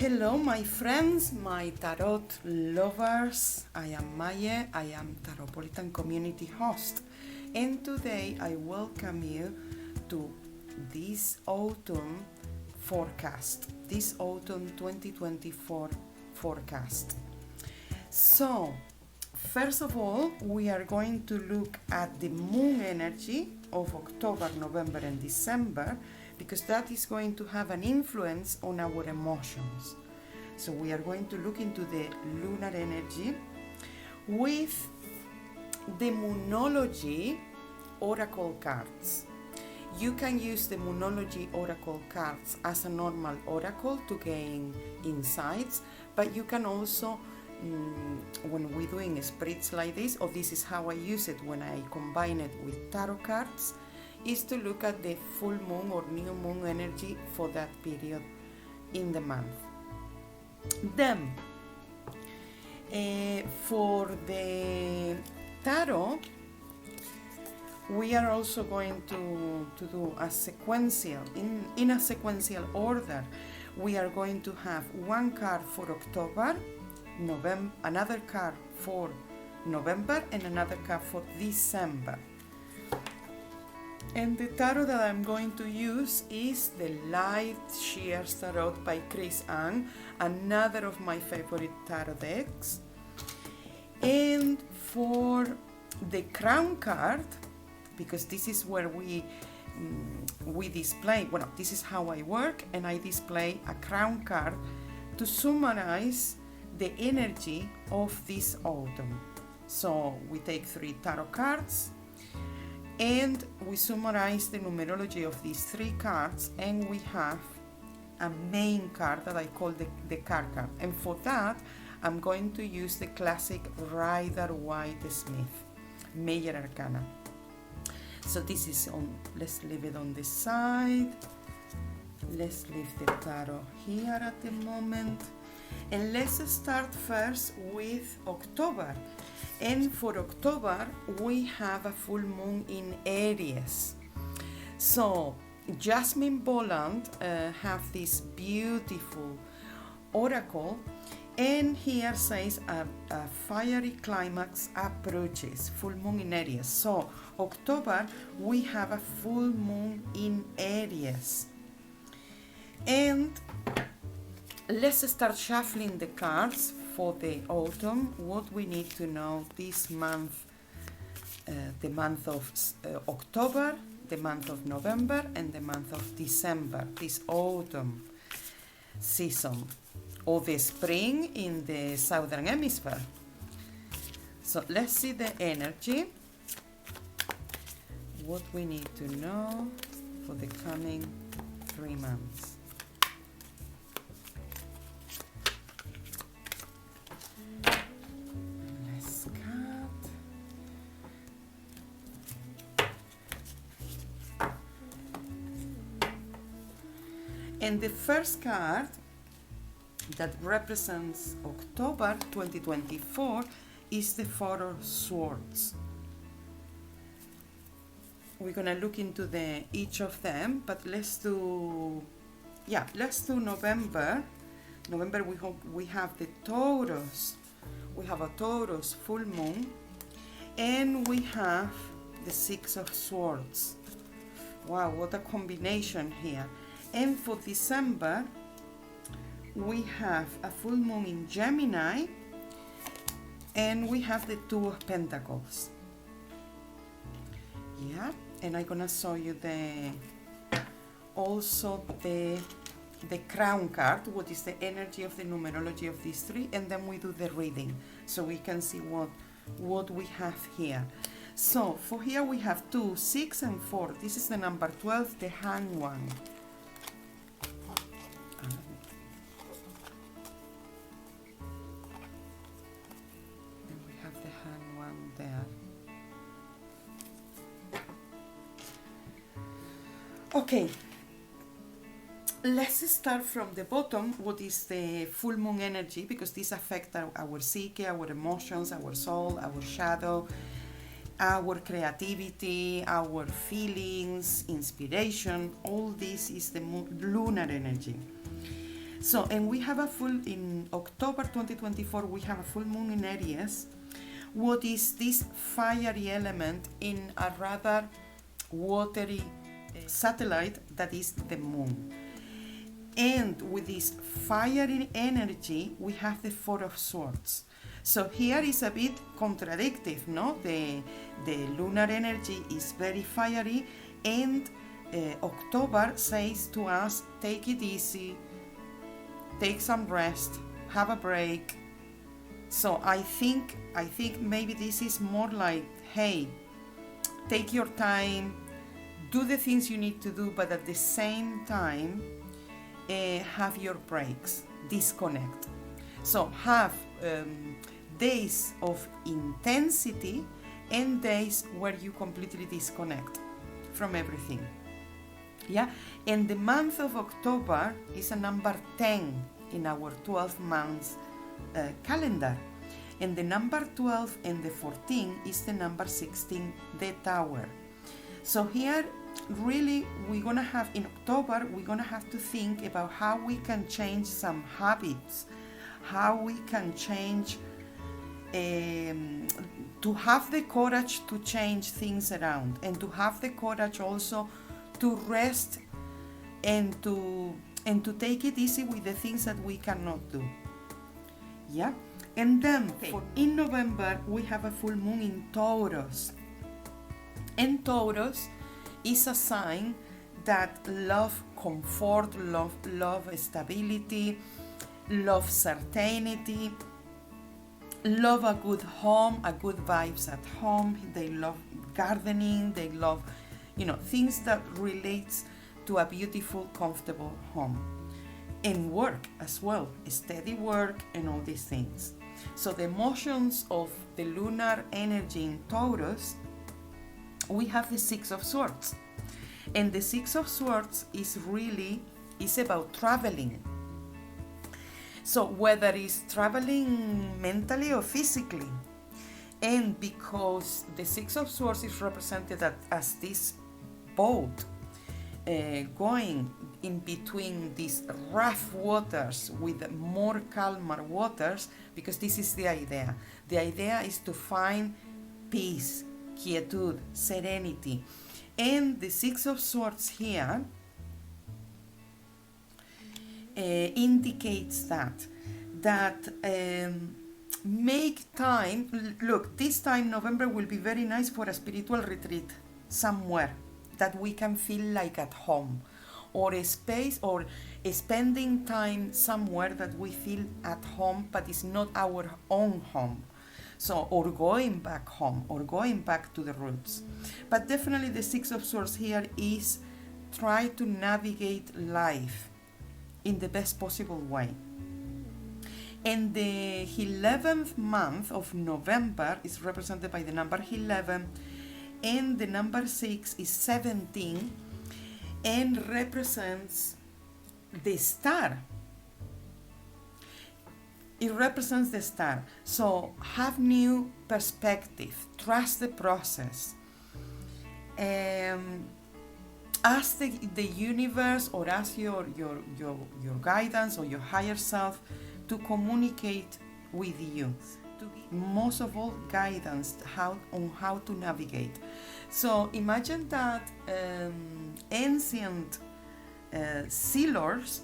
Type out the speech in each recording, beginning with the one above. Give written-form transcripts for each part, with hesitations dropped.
Hello, my friends, my tarot lovers. I am Maje. I am Tarotpolitan community host, and today I welcome you to this autumn forecast, this autumn 2024 forecast. So, first of all, we are going to look at the moon energy of October, November, and December, because that is going to have an influence on our emotions. So we are going to look into the lunar energy with the Moonology Oracle cards. You can use the Moonology Oracle cards as a normal oracle to gain insights, but you can also, when we're doing spreads like this, or this is how I use it when I combine it with tarot cards, is to look at the full moon or new moon energy for that period in the month. Then, for the tarot, we are also going to do a sequential, in a sequential order. We are going to have one card for October, November, another card for November, and another card for December. And the tarot that I'm going to use is the Light Seers Tarot by Chris Ann, another of my favorite tarot decks. And for the crown card, because this is where we display, well, this is how I work, and I display a crown card to summarize the energy of this autumn. So we take 3 tarot cards, and we summarize the numerology of these 3 cards, and we have a main card that I call the card. And for that, I'm going to use the classic Rider-Waite-Smith Major Arcana. So this is on, let's leave it on the side. Let's leave the tarot here at the moment. And let's start first with October. And for October, we have a full moon in Aries. So Yasmin Boland have this beautiful oracle, and here says a fiery climax approaches, full moon in Aries. So October, we have a full moon in Aries. And let's start shuffling the cards for the autumn, what we need to know this month, the month of October, the month of November, and the month of December, this autumn season, or the spring in the southern hemisphere. So let's see the energy, what we need to know for the coming 3 months. And the first card that represents October 2024 is the 4 of Swords. We're gonna look into each of them, but let's do November. November, we have the Taurus. We have a Taurus full moon, and we have the 6 of Swords. Wow, what a combination here. And for December, we have a full moon in Gemini, and we have the 2 of Pentacles. Yeah, and I'm gonna show you also the crown card, what is the energy of the numerology of these 3, and then we do the reading, so we can see what we have here. So for here we have 2, 6, and 4. This is the number 12, the Hanged One. Okay, let's start from the bottom. What is the full moon energy? Because this affects our psyche, our emotions, our soul, our shadow, our creativity, our feelings, inspiration. All this is the lunar energy. So, and we have a full, in October 2024, we have a full moon in Aries. What is this fiery element in a rather watery satellite that is the moon? And with this fiery energy, we have the Four of Swords. So here is a bit contradictory, no? The lunar energy is very fiery, and October says to us, take it easy, take some rest, have a break. So I think maybe this is more like, hey, take your time, do the things you need to do, but at the same time, have your breaks, disconnect. So have days of intensity and days where you completely disconnect from everything. Yeah, and the month of October is a number 10 in our 12 months calendar, and the number 12 and the 14 is the number 16, the Tower. So here really we're gonna have, in October, we're gonna have to think about how we can change some habits, how we can change, to have the courage to change things around, and to have the courage also to rest and to take it easy with the things that we cannot do. Yeah, and then in November we have a full moon in Taurus, and Taurus is a sign that love comfort, love stability, love certainty, love a good home, a good vibes at home. They love gardening, they love, things that relates to a beautiful, comfortable home. And work as well, steady work and all these things. So the emotions of the lunar energy in Taurus, we have the Six of Swords. And the Six of Swords is about traveling. So whether it's traveling mentally or physically, and because the Six of Swords is represented as this boat going in between these rough waters with more calmer waters, because this is the idea. The idea is to find peace, quietude, serenity. And the Six of Swords here indicates that make time. Look, this time November will be very nice for a spiritual retreat somewhere that we can feel like at home, or a space, or spending time somewhere that we feel at home but it's not our own home. So, or going back home, or going back to the roots. But definitely the Six of Swords here is try to navigate life in the best possible way. And the 11th month of November is represented by the number 11, and the number 6 is 17, and represents the star. It represents the star. So have new perspective, trust the process, ask the universe, or ask your guidance or your higher self to communicate with you, to give most of all guidance on how to navigate. So imagine that ancient sealers,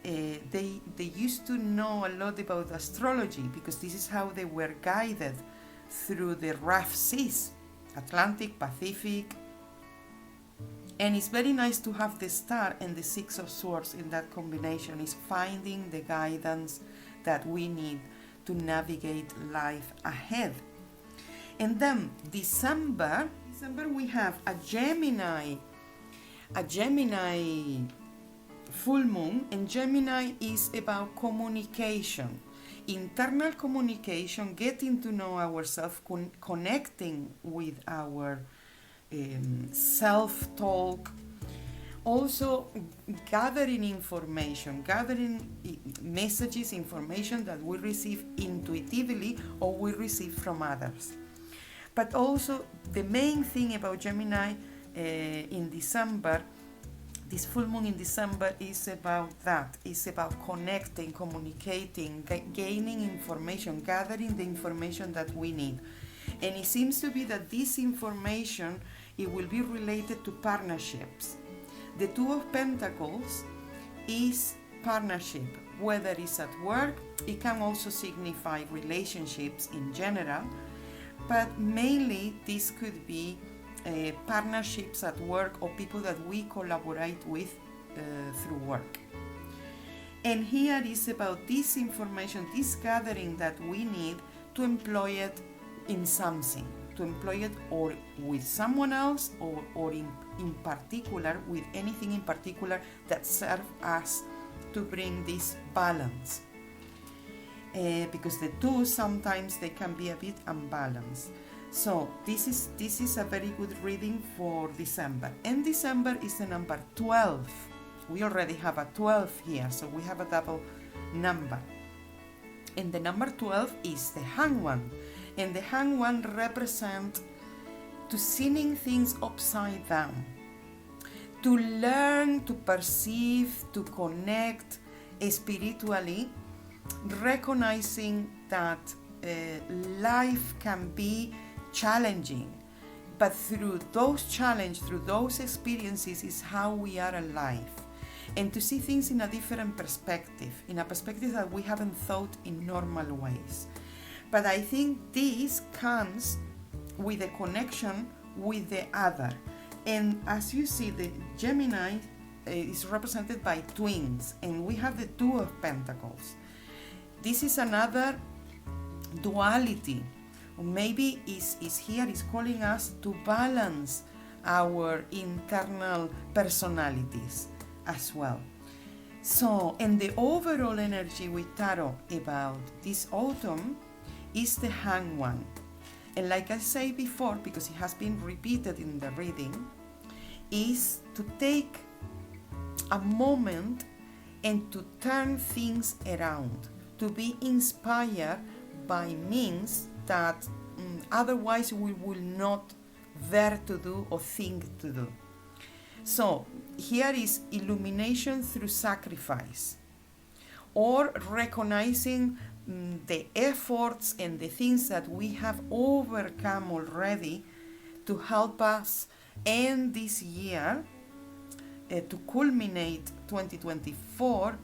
they used to know a lot about astrology, because this is how they were guided through the rough seas, Atlantic, Pacific. And it's very nice to have the star and the Six of Swords in that combination. Is finding the guidance that we need to navigate life ahead. And then December we have a Gemini full moon, and Gemini is about communication, internal communication, getting to know ourselves, connecting with our self-talk, also gathering information, gathering messages, information that we receive intuitively or we receive from others. But also the main thing about Gemini in December, This full moon in December is about that. It's about connecting, communicating, gaining information, gathering the information that we need. And it seems to be that this information, it will be related to partnerships. The Two of Pentacles is partnership, whether it's at work, it can also signify relationships in general, but mainly this could be partnerships at work or people that we collaborate with through work. And here is about this information, this gathering that we need to employ it in something, to employ it or with someone else or in particular, with anything in particular that serves us to bring this balance. Because the two, sometimes they can be a bit unbalanced. So this is a very good reading for December. And December is the number 12. We already have a 12 here, so we have a double number. And the number 12 is the Hanged One. And the Hanged One represents to seeing things upside down, to learn, to perceive, to connect spiritually, recognizing that life can be challenging, but through those challenges, through those experiences is how we are alive. And to see things in a different perspective, in a perspective that we haven't thought in normal ways. But I think this comes with a connection with the other. And as you see, the Gemini is represented by twins, and we have the Two of Pentacles. This is another duality. Maybe is calling us to balance our internal personalities as well. So, and the overall energy with Tarot about this autumn is the Hanged One. And like I said before, because it has been repeated in the reading, is to take a moment and to turn things around, to be inspired by means that otherwise we will not dare to do or think to do. So here is illumination through sacrifice, or recognizing the efforts and the things that we have overcome already to help us end this year, to culminate 2024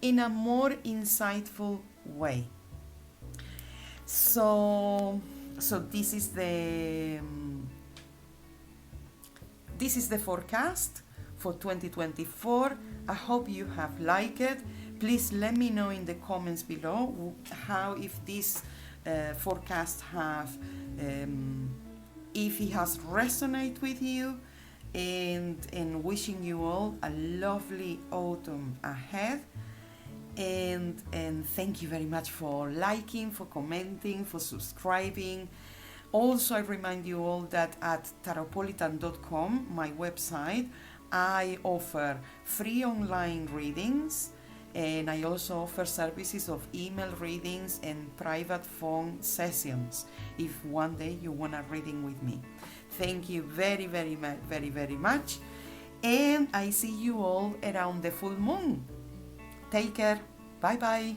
in a more insightful way. So this is the forecast for 2024. I hope you have liked it. Please let me know in the comments below how, if this forecast if it has resonated with you, and wishing you all a lovely autumn ahead. And thank you very much for liking, for commenting, for subscribing. Also, I remind you all that at Tarotpolitan.com, my website, I offer free online readings, and I also offer services of email readings and private phone sessions if one day you want a reading with me. Thank you very, very, very, very much, and I see you all around the full moon. Take care. Bye bye.